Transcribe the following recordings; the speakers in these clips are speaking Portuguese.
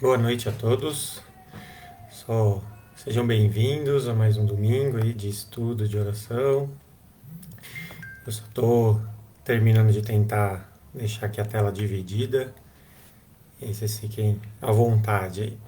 Boa noite a todos. Sejam bem-vindos a mais um domingo aí de estudo, de oração. Eu só estou terminando de tentar deixar aqui a tela dividida. E aí vocês fiquem à vontade aí.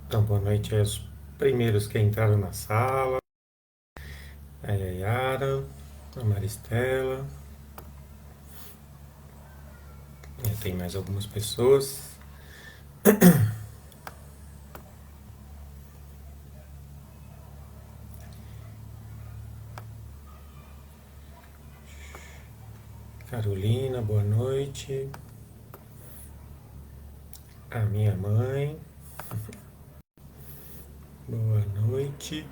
Então, boa noite aos primeiros que entraram na sala. A Yayara, a Maristela. Tem mais algumas pessoas. Carolina, boa noite. A minha mãe, boa noite.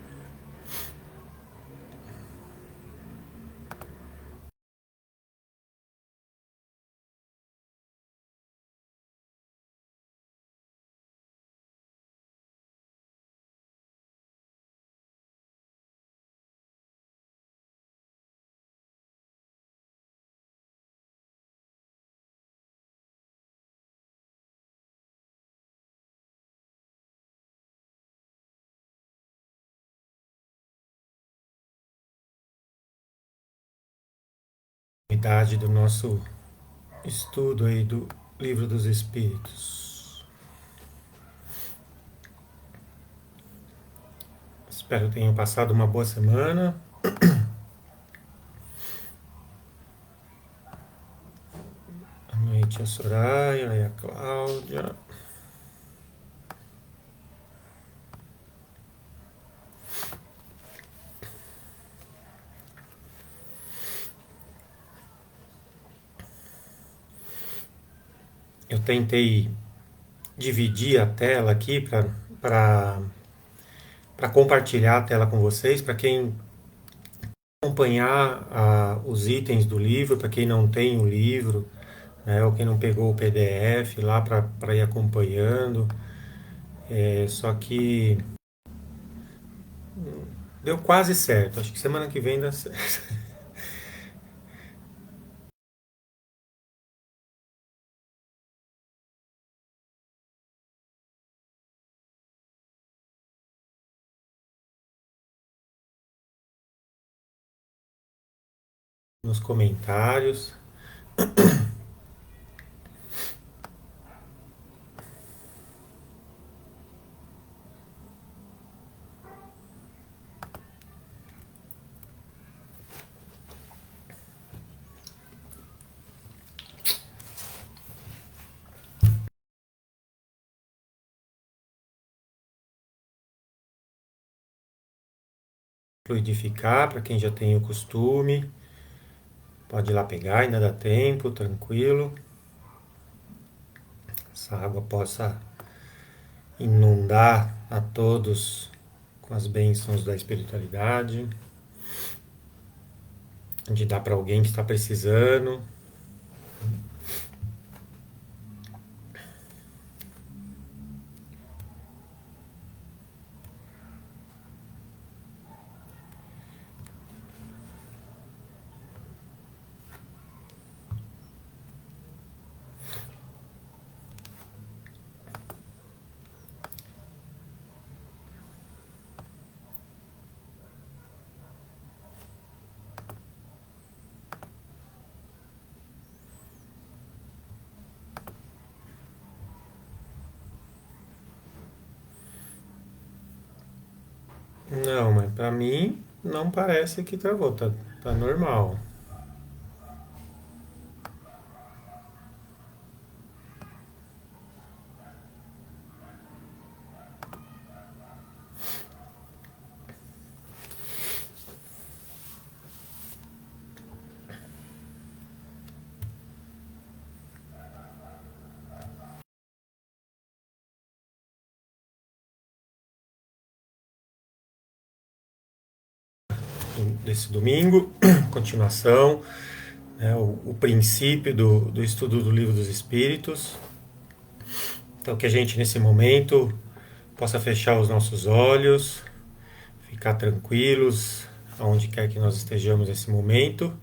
Idade do nosso estudo aí do Livro dos Espíritos. Espero que tenham passado uma boa semana. Boa noite a Soraya e a Cláudia. Eu tentei dividir a tela aqui para compartilhar a tela com vocês, para quem acompanhar os itens do livro, para quem não tem o livro, né, ou quem não pegou o PDF lá para ir acompanhando. Só que deu quase certo. Acho que semana que vem dá certo. Nos comentários. Fluidificar, para quem já tem o costume. Pode ir lá pegar, ainda dá tempo, tranquilo. Essa água possa inundar a todos com as bênçãos da espiritualidade, de dar para alguém que está precisando. Não, mas pra mim não parece que travou, tá normal. Desse domingo, continuação, né, o princípio do estudo do Livro dos Espíritos. Então, que a gente nesse momento possa fechar os nossos olhos, ficar tranquilos, aonde quer que nós estejamos nesse momento.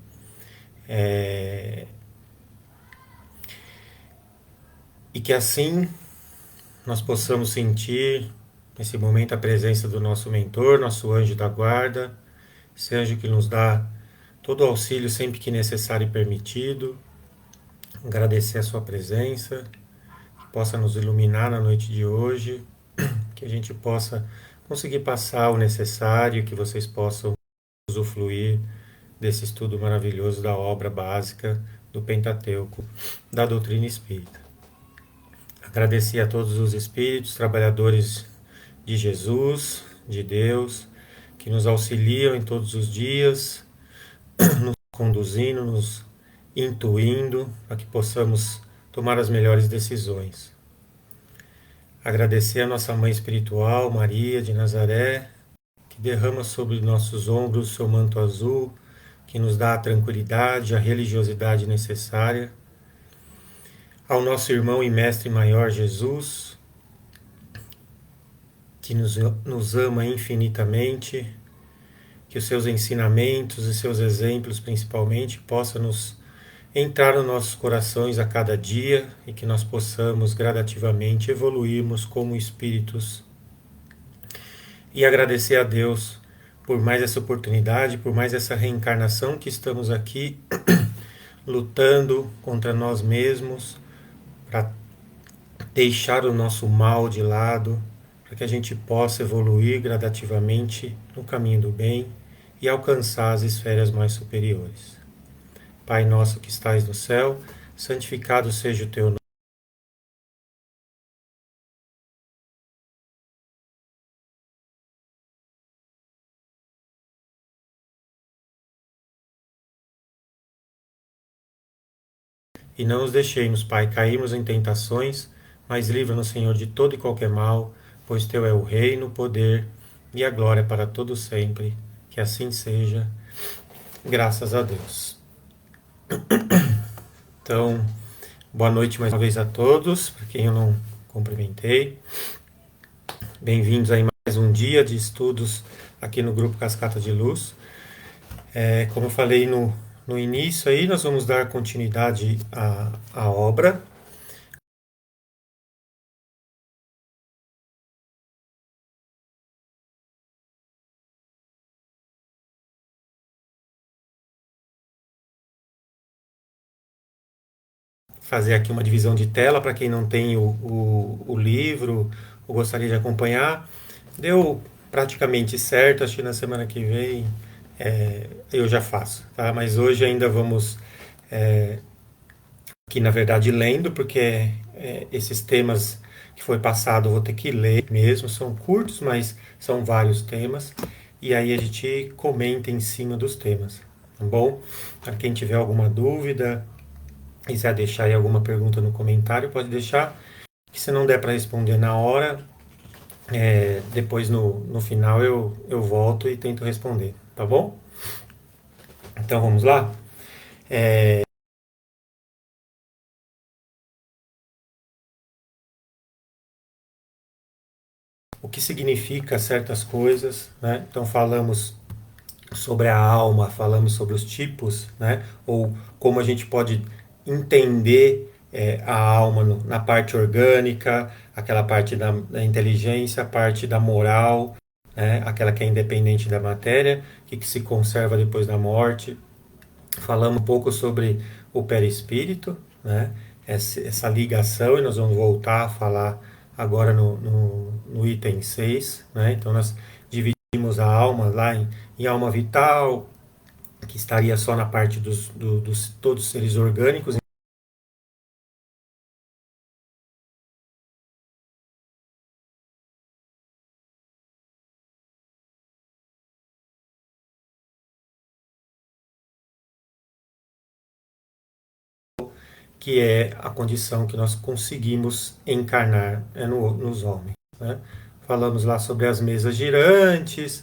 E que assim nós possamos sentir nesse momento a presença do nosso mentor, nosso anjo da guarda, esse anjo que nos dá todo o auxílio sempre que necessário e permitido. Agradecer a sua presença, que possa nos iluminar na noite de hoje, que a gente possa conseguir passar o necessário, que vocês possam usufruir desse estudo maravilhoso da obra básica do Pentateuco, da doutrina espírita. Agradecer a todos os espíritos, trabalhadores de Jesus, de Deus, que nos auxiliam em todos os dias, nos conduzindo, nos intuindo, para que possamos tomar as melhores decisões. Agradecer a nossa mãe espiritual, Maria de Nazaré, que derrama sobre nossos ombros seu manto azul, que nos dá a tranquilidade, a religiosidade necessária. Ao nosso irmão e mestre maior Jesus, que nos ama infinitamente, que os seus ensinamentos e seus exemplos, principalmente, possam nos entrar nos nossos corações a cada dia e que nós possamos gradativamente evoluirmos como espíritos. E agradecer a Deus por mais essa oportunidade, por mais essa reencarnação que estamos aqui lutando contra nós mesmos, para deixar o nosso mal de lado, para que a gente possa evoluir gradativamente no caminho do bem e alcançar as esferas mais superiores. Pai nosso que estais no céu, santificado seja o teu nome. E não os deixemos, Pai, cairmos em tentações, mas livra-nos, Senhor, de todo e qualquer mal, pois Teu é o reino, o poder e a glória para todo sempre. Que assim seja, graças a Deus. Então, boa noite mais uma vez a todos, para quem eu não cumprimentei. Bem-vindos a mais um dia de estudos aqui no Grupo Cascata de Luz. Como eu falei no início aí, nós vamos dar continuidade à obra. Fazer aqui uma divisão de tela para quem não tem o livro ou gostaria de acompanhar. Deu praticamente certo, acho que na semana que vem eu já faço, tá? Mas hoje ainda vamos aqui na verdade lendo, porque esses temas que foi passado eu vou ter que ler mesmo, são curtos, mas são vários temas, e aí a gente comenta em cima dos temas, tá bom? Para quem tiver alguma dúvida, quiser deixar aí alguma pergunta no comentário, pode deixar, que se não der para responder na hora, depois no final eu volto e tento responder, tá bom? Então vamos lá? O que significa certas coisas, né? Então falamos sobre a alma, falamos sobre os tipos, né? Ou como a gente pode entender a alma na parte orgânica, aquela parte da inteligência, a parte da moral, né? Aquela que é independente da matéria, que se conserva depois da morte. Falamos um pouco sobre o perispírito, né? Essa ligação, e nós vamos voltar a falar agora no item 6, né? Então nós dividimos a alma lá em alma vital, que estaria só na parte dos todos os seres orgânicos. Que é a condição que nós conseguimos encarnar nos homens. Né? Falamos lá sobre as mesas girantes,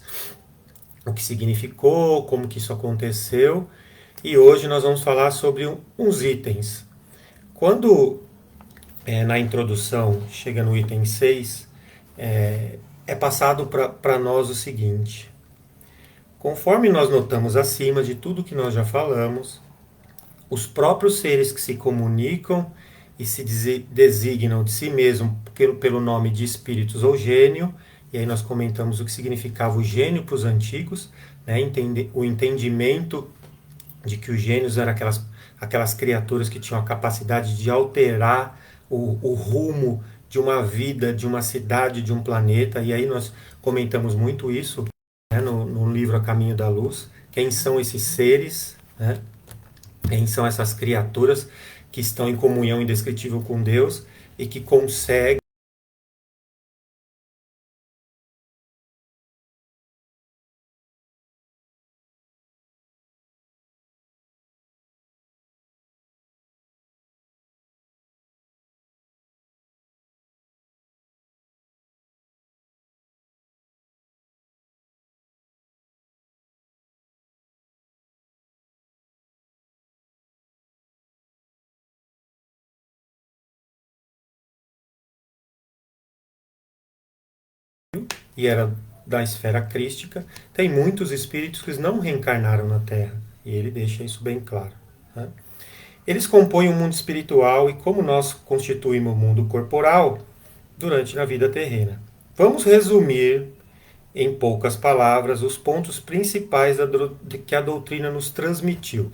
o que significou, como que isso aconteceu, e hoje nós vamos falar sobre uns itens. Quando na introdução chega no item 6, é passado para nós o seguinte: conforme nós notamos acima de tudo que nós já falamos, os próprios seres que se comunicam e se designam de si mesmo pelo nome de espíritos ou gênio, e aí nós comentamos o que significava o gênio para os antigos, né? O entendimento de que os gênios eram aquelas criaturas que tinham a capacidade de alterar o rumo de uma vida, de uma cidade, de um planeta, e aí nós comentamos muito isso, né, no livro A Caminho da Luz. Quem são esses seres, né? Quem são essas criaturas que estão em comunhão indescritível com Deus e que conseguem e era da esfera crística, tem muitos espíritos que não reencarnaram na Terra, e ele deixa isso bem claro. Né? Eles compõem o mundo espiritual e como nós constituímos o mundo corporal durante a vida terrena. Vamos resumir em poucas palavras os pontos principais que a doutrina nos transmitiu.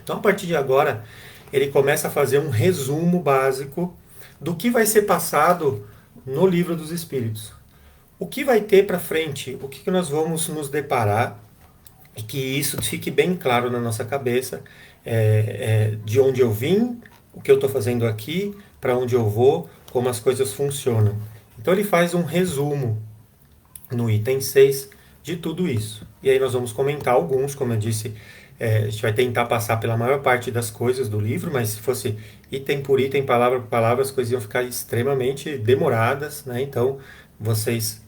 Então, a partir de agora, ele começa a fazer um resumo básico do que vai ser passado no Livro dos Espíritos. O que vai ter para frente, o que nós vamos nos deparar, e que isso fique bem claro na nossa cabeça, de onde eu vim, o que eu estou fazendo aqui, para onde eu vou, como as coisas funcionam. Então ele faz um resumo no item 6 de tudo isso. E aí nós vamos comentar alguns, como eu disse, a gente vai tentar passar pela maior parte das coisas do livro, mas se fosse item por item, palavra por palavra, as coisas iam ficar extremamente demoradas, né? Então vocês,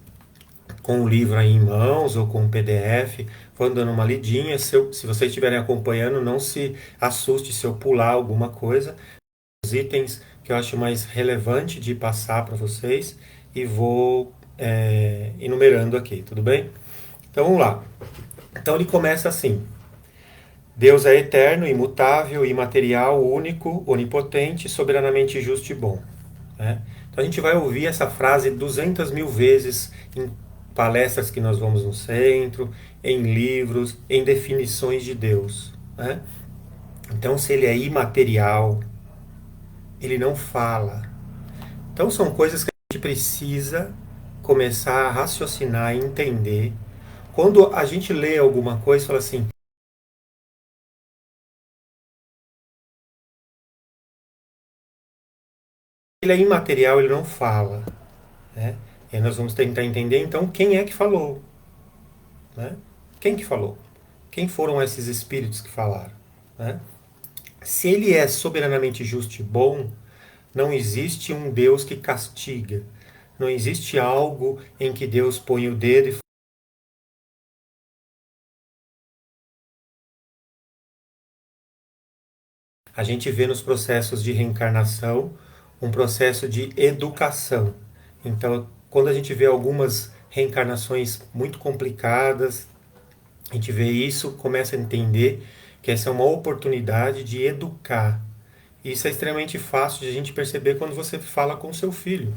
com o livro aí em mãos ou com o PDF, vão dando uma lidinha. Se vocês estiverem acompanhando, não se assuste se eu pular alguma coisa. Os itens que eu acho mais relevante de passar para vocês e vou enumerando aqui, tudo bem? Então vamos lá. Então ele começa assim: Deus é eterno, imutável, imaterial, único, onipotente, soberanamente justo e bom. Né? Então a gente vai ouvir essa frase 200 mil vezes em palestras que nós vamos no centro, em livros, em definições de Deus. Né? Então, se ele é imaterial, ele não fala. Então, são coisas que a gente precisa começar a raciocinar e entender. Quando a gente lê alguma coisa, fala assim: ele é imaterial, ele não fala. Né? E aí nós vamos tentar entender, então, quem é que falou. Né? Quem que falou? Quem foram esses espíritos que falaram? Né? Se ele é soberanamente justo e bom, não existe um Deus que castiga. Não existe algo em que Deus põe o dedo e a gente vê nos processos de reencarnação um processo de educação. Então, quando a gente vê algumas reencarnações muito complicadas, a gente vê isso, começa a entender que essa é uma oportunidade de educar. Isso é extremamente fácil de a gente perceber quando você fala com seu filho.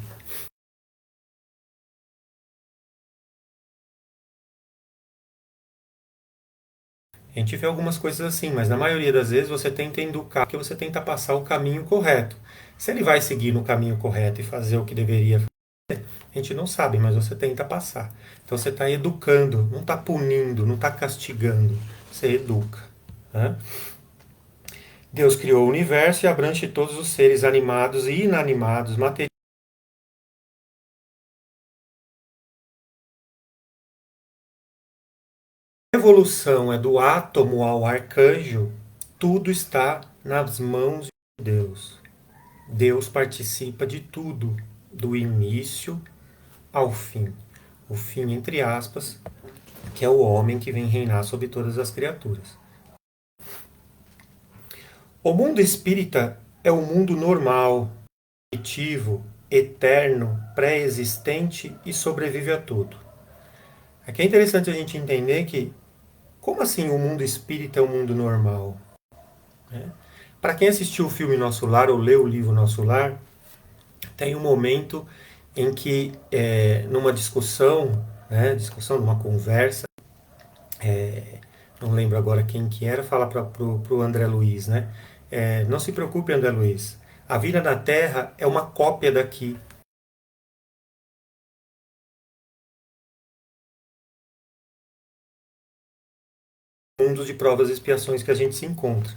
A gente vê algumas coisas assim, mas na maioria das vezes você tenta educar, porque você tenta passar o caminho correto. Se ele vai seguir no caminho correto e fazer o que deveria fazer, a gente não sabe, mas você tenta passar. Então você está educando, não está punindo, não está castigando, você educa. Né? Deus criou o universo e abrange todos os seres animados e inanimados, materiais. A evolução é do átomo ao arcanjo, tudo está nas mãos de Deus. Deus participa de tudo, do início ao fim. O fim, entre aspas, que é o homem que vem reinar sobre todas as criaturas. O mundo espírita é o mundo normal, primitivo, eterno, pré-existente e sobrevive a tudo. Aqui é interessante a gente entender que, como assim o mundo espírita é o mundo normal? Né? Para quem assistiu o filme Nosso Lar ou leu o livro Nosso Lar, tem um momento em que, numa discussão, né, numa conversa, não lembro agora quem que era, fala para o André Luiz, né? Não se preocupe, André Luiz, a vida na Terra é uma cópia daqui. Mundo de provas e expiações que a gente se encontra.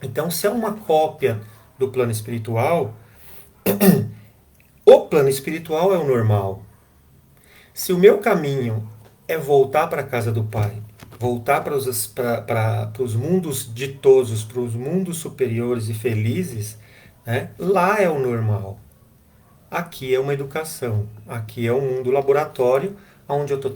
Então, se é uma cópia do plano espiritual, o plano espiritual é o normal. Se o meu caminho é voltar para a casa do Pai, voltar para os mundos ditosos, para os mundos superiores e felizes, né, lá é o normal. Aqui é uma educação. Aqui é um mundo laboratório onde eu estou.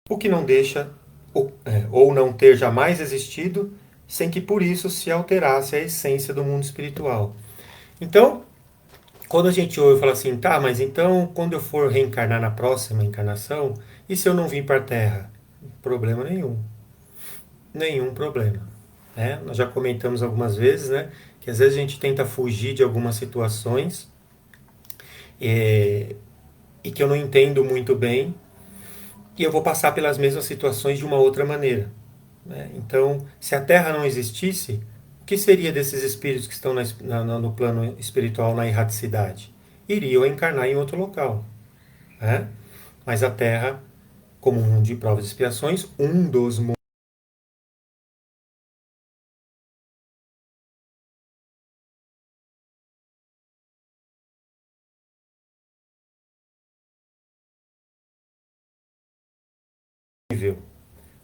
O que não deixa, ou não ter jamais existido, sem que por isso se alterasse a essência do mundo espiritual. Então, quando a gente ouve e fala assim, tá, mas então quando eu for reencarnar na próxima encarnação, e se eu não vir para a Terra? Problema nenhum. Nenhum problema. Né? Nós já comentamos algumas vezes, né, que às vezes a gente tenta fugir de algumas situações e que eu não entendo muito bem, e eu vou passar pelas mesmas situações de uma outra maneira. Né? Então, se a Terra não existisse, o que seria desses espíritos que estão no plano espiritual na erraticidade? Iriam encarnar em outro local. Né? Mas a Terra, como um mundo de provas e expiações, um dos mundos,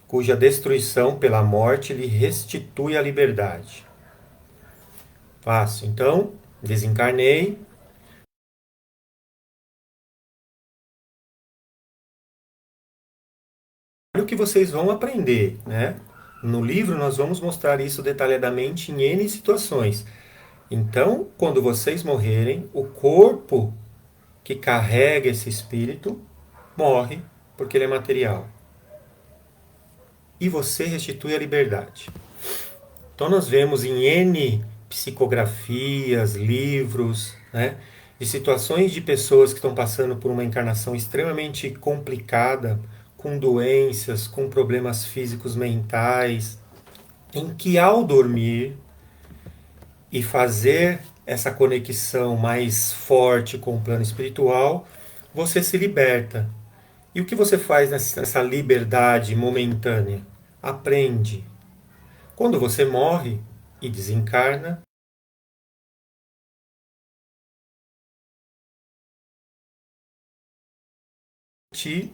cuja destruição pela morte lhe restitui a liberdade. Fácil. Então, desencarnei. Olha o que vocês vão aprender, né? No livro nós vamos mostrar isso detalhadamente em N situações. Então, quando vocês morrerem, o corpo que carrega esse espírito morre porque ele é material. E você restitui a liberdade. Então nós vemos em N psicografias, livros, né, de situações de pessoas que estão passando por uma encarnação extremamente complicada, com doenças, com problemas físicos mentais, em que ao dormir e fazer essa conexão mais forte com o plano espiritual, você se liberta. E o que você faz nessa liberdade momentânea? Aprende. Quando você morre e desencarna, você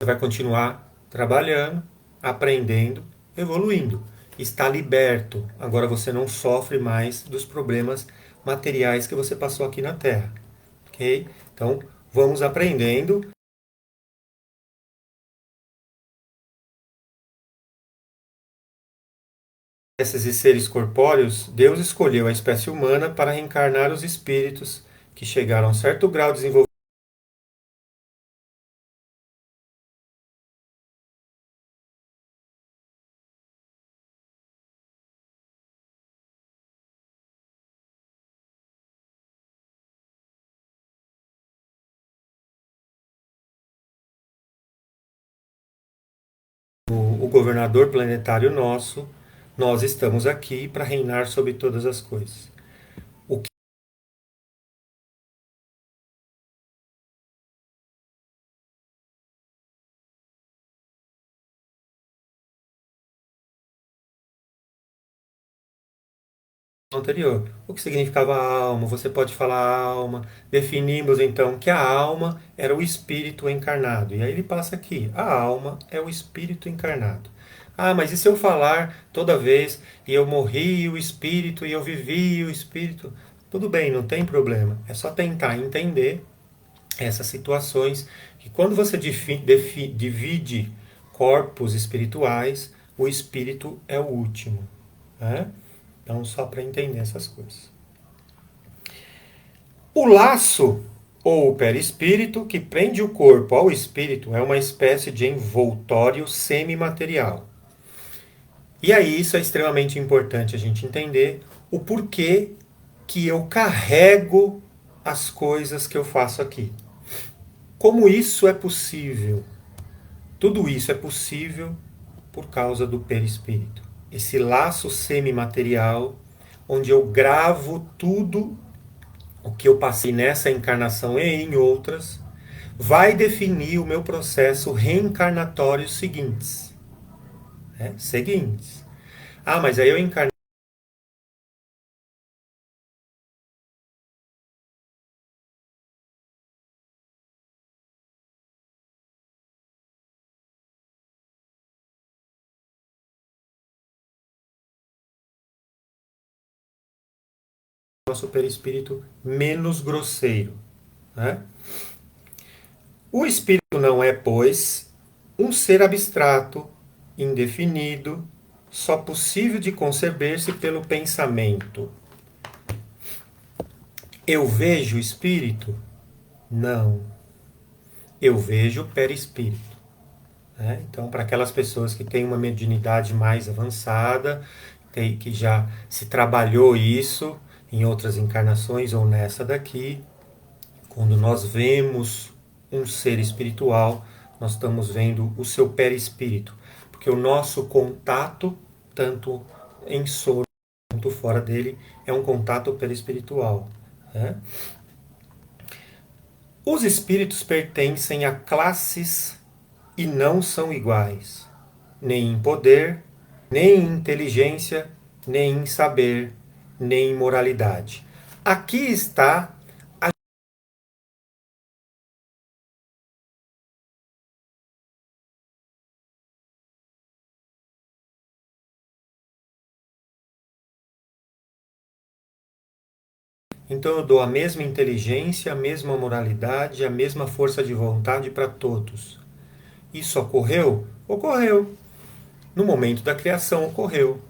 vai continuar trabalhando, aprendendo, evoluindo. Está liberto. Agora você não sofre mais dos problemas materiais que você passou aqui na Terra. Ok? Então, vamos aprendendo. Esses seres corpóreos, Deus escolheu a espécie humana para reencarnar os espíritos que chegaram a um certo grau de desenvolvimento. o governador planetário nosso, nós estamos aqui para reinar sobre todas as coisas. O que anterior? O que significava alma? Você pode falar alma. Definimos então que a alma era o espírito encarnado. E aí ele passa aqui: a alma é o espírito encarnado. Ah, mas e se eu falar toda vez e eu morri o espírito e eu vivi o espírito? Tudo bem, não tem problema. É só tentar entender essas situações que quando você divide corpos espirituais, o espírito é o último. Né? Então, só para entender essas coisas. O laço ou o perispírito que prende o corpo ao espírito é uma espécie de envoltório semimaterial. E aí isso é extremamente importante a gente entender o porquê que eu carrego as coisas que eu faço aqui. Como isso é possível? Tudo isso é possível por causa do perispírito. Esse laço semimaterial, onde eu gravo tudo o que eu passei nessa encarnação e em outras, vai definir o meu processo reencarnatório seguintes. Seguintes. Ah, mas aí eu encarnei o nosso perispírito menos grosseiro. Né? O espírito não é, pois, um ser abstrato, indefinido, só possível de conceber-se pelo pensamento. Eu vejo o espírito? Não. Eu vejo o perispírito. Né? Então, para aquelas pessoas que têm uma mediunidade mais avançada, que já se trabalhou isso em outras encarnações ou nessa daqui, quando nós vemos um ser espiritual, nós estamos vendo o seu perispírito, porque o nosso contato, tanto em sono quanto fora dele, é um contato perispiritual. Né? Os espíritos pertencem a classes e não são iguais, nem em poder, nem em inteligência, nem em saber, nem em moralidade. Aqui está. Então eu dou a mesma inteligência, a mesma moralidade, a mesma força de vontade para todos. Isso ocorreu? Ocorreu. No momento da criação ocorreu.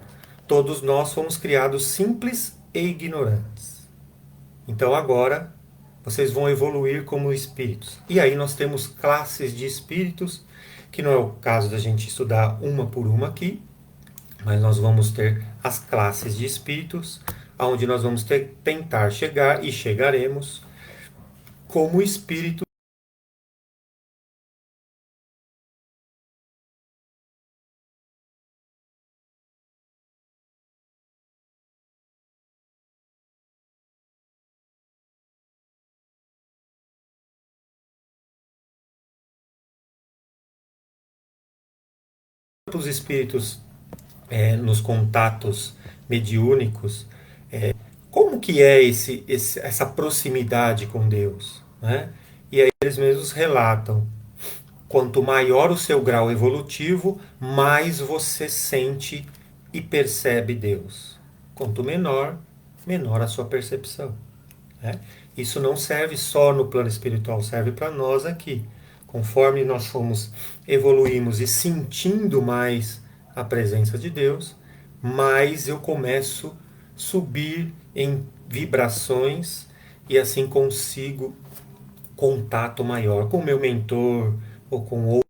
Todos nós fomos criados simples e ignorantes. Então agora vocês vão evoluir como espíritos. E aí nós temos classes de espíritos, que não é o caso da gente estudar uma por uma aqui, mas nós vamos ter as classes de espíritos, onde nós vamos tentar chegar e chegaremos como espírito. Os espíritos nos contatos mediúnicos, como que é essa proximidade com Deus? Né? E aí eles mesmos relatam, quanto maior o seu grau evolutivo, mais você sente e percebe Deus. Quanto menor, menor a sua percepção. Né? Isso não serve só no plano espiritual, serve para nós aqui. Conforme nós fomos, evoluímos e sentindo mais a presença de Deus, mais eu começo a subir em vibrações e assim consigo contato maior com o meu mentor ou com outro.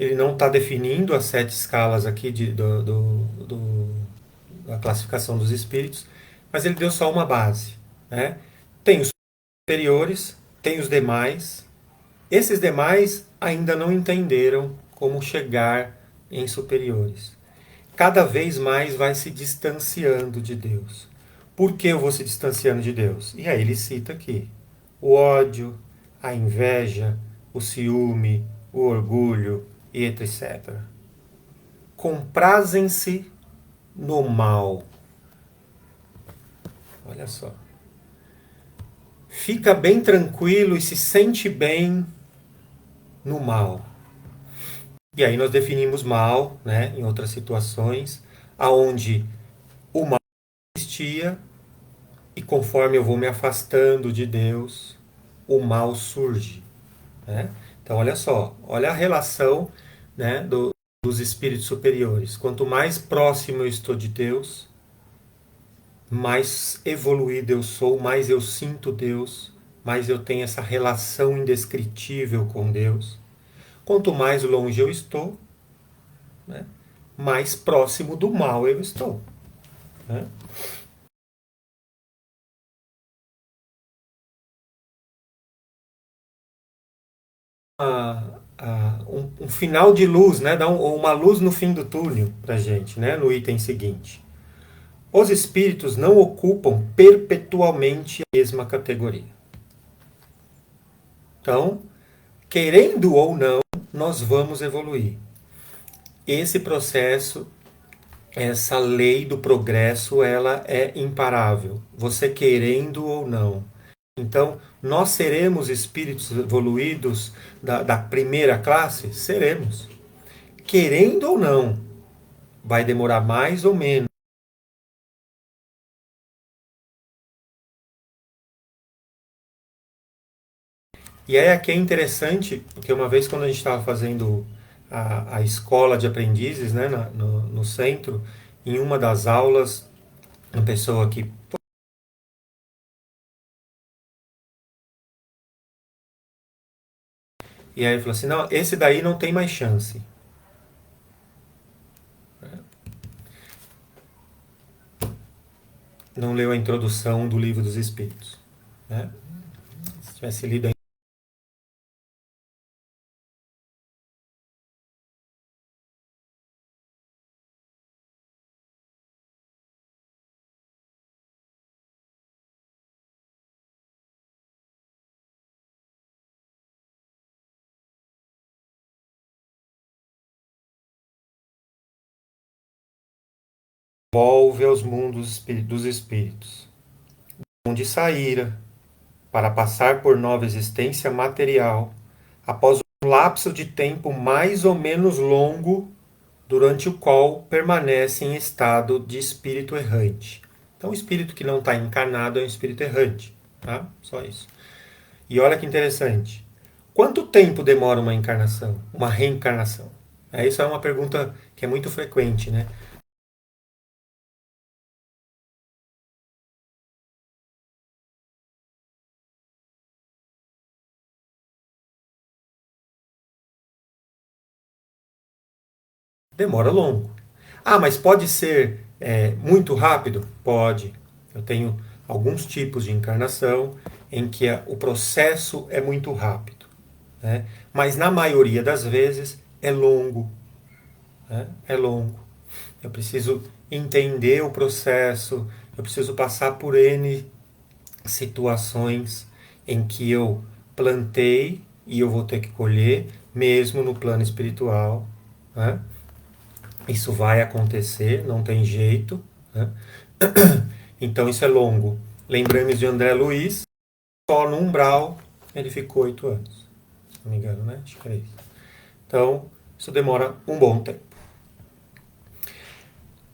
ele não está definindo as 7 escalas aqui da classificação dos espíritos, mas ele deu só uma base. Né? Tem os superiores, tem os demais. Esses demais ainda não entenderam como chegar em superiores. Cada vez mais vai se distanciando de Deus. Por que eu vou se distanciando de Deus? E aí ele cita aqui o ódio, a inveja, o ciúme, o orgulho e etc. Comprazem-se no mal. Olha só. Fica bem tranquilo e se sente bem no mal. E aí nós definimos mal, né, em outras situações, aonde o mal existia e conforme eu vou me afastando de Deus, o mal surge. Né? Então olha só, olha a relação, né, dos espíritos superiores. Quanto mais próximo eu estou de Deus, mais evoluído eu sou, mais eu sinto Deus, mais eu tenho essa relação indescritível com Deus. Quanto mais longe eu estou, né, mais próximo do mal eu estou. Né? Um final de luz, né, dá uma luz no fim do túnel para a gente, né, no item seguinte. Os espíritos não ocupam perpetualmente a mesma categoria. Então, querendo ou não, nós vamos evoluir. Esse processo, essa lei do progresso, ela é imparável. Você querendo ou não. Então, nós seremos espíritos evoluídos da primeira classe? Seremos. Querendo ou não. Vai demorar mais ou menos. E aí aqui é interessante, porque uma vez quando a gente estava fazendo a escola de aprendizes, né, no centro, em uma das aulas, uma pessoa que... E aí ele falou assim, não, esse daí não tem mais chance. Não leu a introdução do Livro dos Espíritos. Né? Se tivesse lido a... Volve aos mundos dos espíritos, onde saíra, para passar por nova existência material, após um lapso de tempo mais ou menos longo, durante o qual permanece em estado de espírito errante. Então, o espírito que não está encarnado é um espírito errante. Tá? Só isso. E olha que interessante. Quanto tempo demora uma encarnação? Uma reencarnação? Isso é uma pergunta que é muito frequente, né? Demora longo. Ah, mas pode ser muito rápido? Pode. Eu tenho alguns tipos de encarnação em que o processo é muito rápido. Né? Mas na maioria das vezes é longo. Né? É longo. Eu preciso entender o processo, eu preciso passar por N situações em que eu plantei e eu vou ter que colher, mesmo no plano espiritual. Né? Isso vai acontecer, não tem jeito. Né? Então isso é longo. Lembramos de André Luiz, só no umbral ele ficou 8 anos. Se não me engano, né? Acho que é isso. Então, isso demora um bom tempo.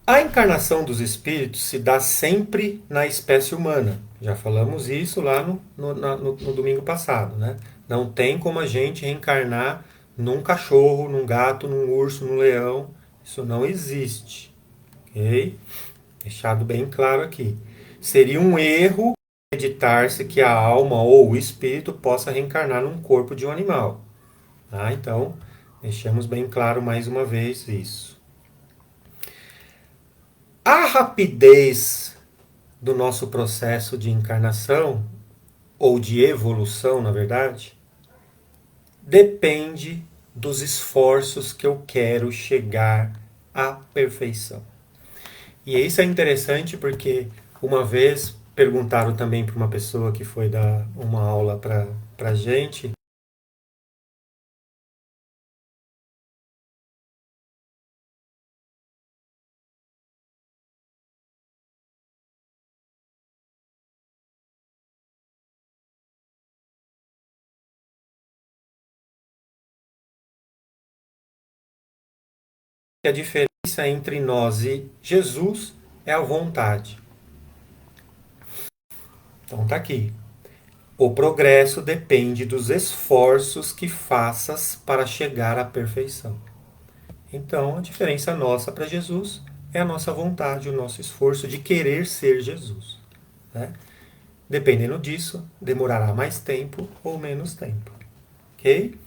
A encarnação dos espíritos se dá sempre na espécie humana. Já falamos isso lá no domingo passado. Né? Não tem como a gente reencarnar num cachorro, num gato, num urso, num leão. Isso não existe. Ok? Deixado bem claro aqui. Seria um erro acreditar-se que a alma ou o espírito possa reencarnar num corpo de um animal. Tá? Então, Deixamos bem claro mais uma vez isso. A rapidez do nosso processo de encarnação, ou de evolução, na verdade, depende dos esforços que eu quero chegar à perfeição. E isso é interessante porque uma vez perguntaram também para uma pessoa que foi dar uma aula para a gente. A diferença entre nós e Jesus é a vontade. Então tá aqui. O progresso depende dos esforços que faças para chegar à perfeição. Então a diferença nossa para Jesus é a nossa vontade, o nosso esforço de querer ser Jesus. Né? Dependendo disso, demorará mais tempo ou menos tempo. Ok?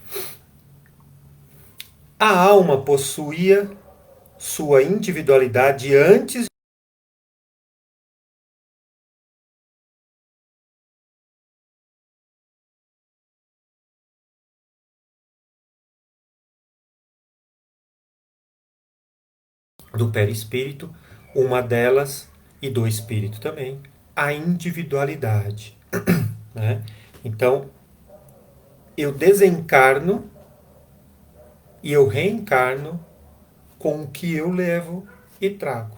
A alma possuía sua individualidade antes do perispírito, uma delas, e do espírito também, a individualidade. Né? Então, eu desencarno e eu reencarno com o que eu levo e trago.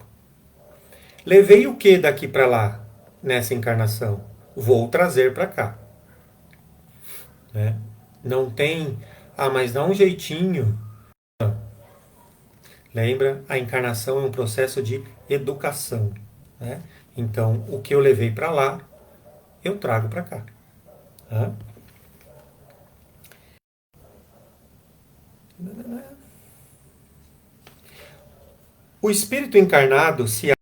Levei o que daqui para lá nessa encarnação? Vou trazer para cá. Né? Não tem, mas dá um jeitinho. Lembra? A encarnação é um processo de educação. Né? Então, o que eu levei para lá, eu trago para cá. Tá? O espírito encarnado se